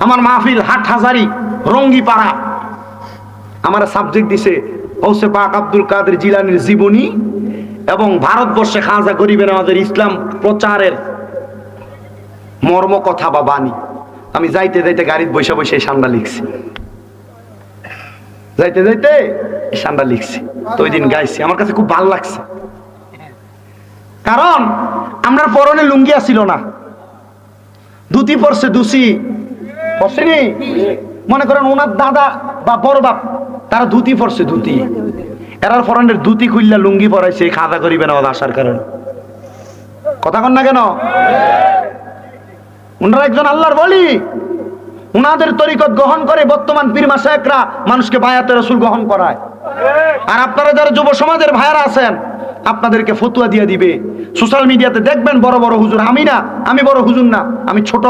আমার মাহফিল হাটহাজারী রঙ্গিপাড়া। আমার সাবজেক্ট দিছে গৌসে পাক আব্দুল কাদের জিলানীর জীবনী এবং ভারতবর্ষে খাজা গরিবে নওয়াজের ইসলাম প্রচারের মর্ম কথা বা বাণী। আমি যাইতে যাইতে গাড়িতে বসে বসে এই সান্ডা লিখছি, যাইতে যাইতে এই সান্ডা লিখছি। তো ওই দিন গাইছি, আমার কাছে খুব ভালো লাগছে। কারণ আমরা পরনে লুঙ্গি আসিল না, ধুতি পরছে, দুসি পরছেনি। মনে করেন ওনার দাদা বা বড় বাপ তারা ধুতি পরছে, ধুতি। এরার পরনের ধুতি খুললা লুঙ্গি পরাইছে খাজা গরিবে নওয়াজ আসার কারণে। কথা কন না কেন? ওনারা একজন আল্লাহর ওলি, উনাদের তরিকত গ্রহণ করে বর্তমান পীর মাশায়েখরা মানুষকে বায়াতে রাসূল গ্রহণ করায়। আর আপনারা যারা যুব সমাজের ভাইরা আছেন, আপনাদেরকে ফতুয়া দিয়ে দিবে। সোশ্যাল মিডিয়াতে দেখবেন বড় বড় হুজুর, আমি না, আমি বড় হুজুর না, আমি ছোট